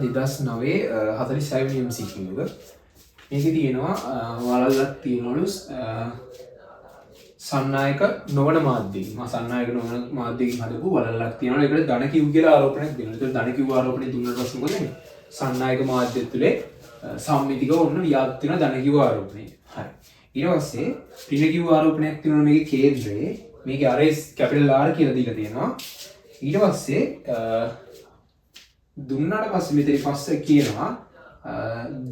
2009 46 MCQ එක. මේකේ තියෙනවා වලල්ලක් තියෙනවලු සන්නායක නොවන මාධ්‍යයෙන්. මා සන්නායක නොවන මාධ්‍යයෙන් හදපු වලල්ලක් තියෙනවා. ඒකට ධන කිව් කියලා ආරෝපණයක් දෙනවා. ඒතර ධන කිව් ආරෝපණය දුන්නාට පස්සේ මොකද වෙන්නේ? සන්නායක මාධ්‍ය තුලේ සම්මිතික ඔන්න ව්‍යාප්ත වෙන ධන කිව් ආරෝපණය. හරි. ඊට පස්සේ ඍණ කිව් ආරෝපණයක් තියෙනවා මේකේ කේන්ද්‍රයේ. මේකේ RS කැපිටල් R කියලා දීලා තියෙනවා. ඊට පස්සේ දුන්නාට පස්සේ මෙතන පස්සේ කියනවා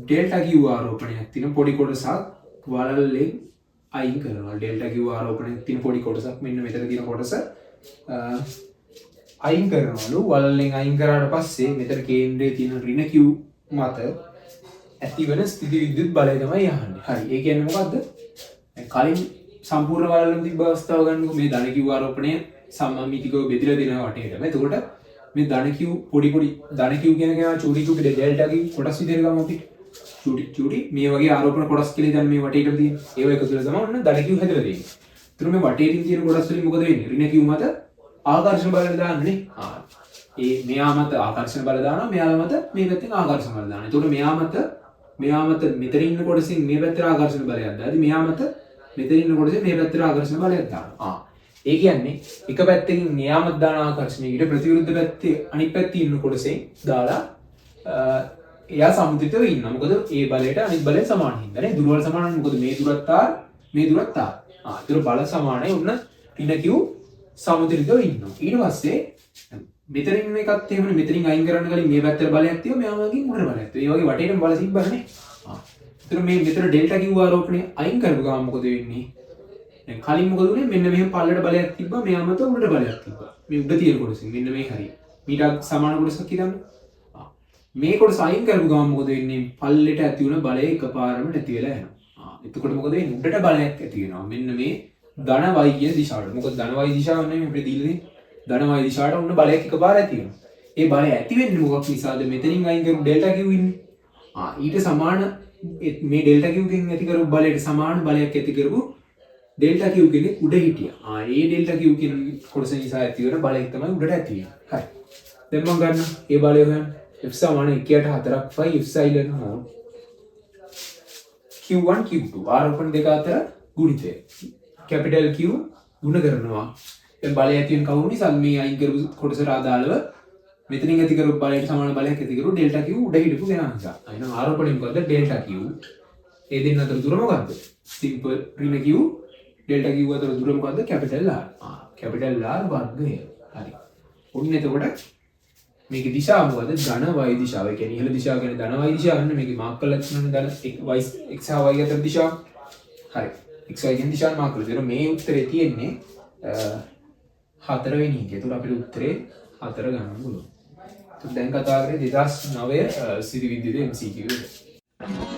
ඩෙල්ටා කිව් ආරෝපණයක් තියෙන පොඩි කොටසක් වලල්ලෙන් අයින් කරනවා. ඩෙල්ටා කිව් ආරෝපණයක් තියෙන පොඩි කොටසක් මෙන්න මෙතන තියෙන කොටස අයින් කරනවලු. වලල්ලෙන් අයින් කරාට පස්සේ මෙතන කේන්ද්‍රයේ තියෙන ඍණ කිව් මත ඇතිවන ස්ථිති විද්‍යුත් බලය තමයි යහන්නේ. හරි. ඒ කියන්නේ මොකද්ද? කලින් සම්පූර්ණ වලල්ලෙන් තිබ්බ අවස්ථාව ගන්නකො මේ ධන කිව් ආරෝපණය සම්මිතිකව බෙදලා දෙනවා වටේටම. එතකොට මේ ධන කිව් පොඩි ධන කිව් කියන කෙනා චූටි චූටි ඩෙල්ටා කිව් කොටස් විදිහට ගමු අපි. චූටි මේ වගේ ආරෝපණ කොටස් කියලා දැන් මේ වටේටම තියෙන. ඒව එකතු කරලා තමයි ඔන්න ධන කිව් හැදලා තියෙන්නේ. ඒතර මේ වටේටින් තියෙන කොටස් වලින් මොකද වෙන්නේ? ඍණ කිව් මත ආකර්ෂණ බලය දාන්නේ. ඒ මෙයා මත ආකර්ෂණ බල දානවා. මෙයා මත මේ පැත්තෙන් ආකර්ෂණ බල දානවා. ඒතකොට මෙයා මත මෙතන ඉන්න කොටසින් මේ පැත්තට ආකර්ෂණ බලයක් දාලා මෙයා මත මෙතන ඉන්න කොටසින් මේ පැත්තට ආකර්ෂණ බලයක් දානවා. ඒ කියන්නේ එක පැත්තකින් නියාමක දාන ආකර්ෂණය ඊට ප්‍රතිවිරුද්ධ පැත්තේ අනිත් පැත්තේ ඉන්න කොටසෙන් දාලා එයා සම්මුතිතව ඉන්නවා. මොකද ඒ බලයට අනිත් බලය සමාන හින්දා නේ. දුරවල් සමාන මොකද මේ දුරත් R මේ දුරත් R. ඒතර බල සමානයි. ඔන්න ඍණ කිව් සම්මුතිතව ඉන්නවා. ඊට පස්සේ මෙතනින් ඉන්න එකත් එහෙමනේ. මෙතනින් අයින් කරන්න කලින් මේ පැත්තට බලයක් තියෙනවා. මෙයා වගේ උඩට බලයක් තියෙනවා. ඒ වගේ වටේටම බල තිබ්බනේ. ඒතර මේ මෙතන ඩෙල්ටා කිව් ආරෝපණය අයින් කරපු ගමන් මොකද වෙන්නේ? දැන් කලින් මොකද උනේ? මෙන්න මෙහෙම පල්ලට බලයක් තිබ්බා. මෙයා මත උඩට බලයක් තිබ්බා. මේ උඩ තියෙන කොටසින් මෙන්න මේ හරිය. මීට සමාන කොටසක් හිතන්න. මේ කොටස අයින් කරපු ගමන් මොකද වෙන්නේ? පල්ලෙට ඇති වුණ බලය එකපාරම නැති වෙලා යනවා. එතකොට මොකද වෙන්නේ? උඩට බලයක් ඇති වෙනවා. මෙන්න මේ ධන y කියන දිශාවට. මොකද ධන y දිශාව නෙමෙයි අපිට දීලා තියෙන්නේ. ධන y දිශාවට උන්න බලයක් එකපාර ඇති වෙනවා. ඒ බලය ඇති වෙන්නේ මොකක් නිසාද? මෙතනින් අයින් කරපු ඩෙල්ටා කිව් ඉන්නේ. ඊට සමාන මේ ඩෙල්ටා කිව් කින් ඇති කරපු බලයට සමාන බලයක් ඇති කරපු ඩෙල්ටා කිව් කෙනෙක් උඩ හිටියා. ඒ ඩෙල්ටා කිව් කියන කොටස නිසා ඇති වෙන බලයක් තමයි උඩට ඇති වෙන්නේ. හරි. දැන් මම ගන්න ඒ බලය හොයන්න. F සමාන 1/4 pi epsilon mod q1 q2 ආරෝපණ දෙක අතර ගුණිතය. කැපිටල් Q ගුණ කරනවා. දැන් බලය ඇති වෙන කවුරු නිසා මේ අයින් කරපු කොටසට අදාළව මෙතනින් ඇති කරපු බලයට සමාන බලයක් ඇති කරපු ඩෙල්ටා Q උඩ හිටපු කෙනා නිසා. එහෙනම් ආරෝපණය මොකද්ද? Delta Q. ඒ දෙන්න අතර දුර මොකද්ද? සිම්පල් ඍණ Q ඩෙල්ටා Q අතර දුර මොකද්ද? Capital R. කැපිටල් R වර්ගය. හරි. ඔන්න එතකොට මේකේ දිශාව මොකද්ද? ධන y දිශාව. ඒ කියන්නේ ඉහළ දිශාව කියන්නේ ධන y දිශාව. අන්න මේකේ මාක් කරලා තියෙනවා ධන y x හා y අතර දිශාව. හරි. x y කියන දිශාව මාක් කරලා තියෙනවා. මේ උත්තරේ තියෙන්නේ 4 වෙනි එක. ඒතකොට අපිට උත්තරේ 4 ගන්න පුළුවන්. දැන් කතා කරේ 2009 සිරි විද්‍යුත් MCQ එක.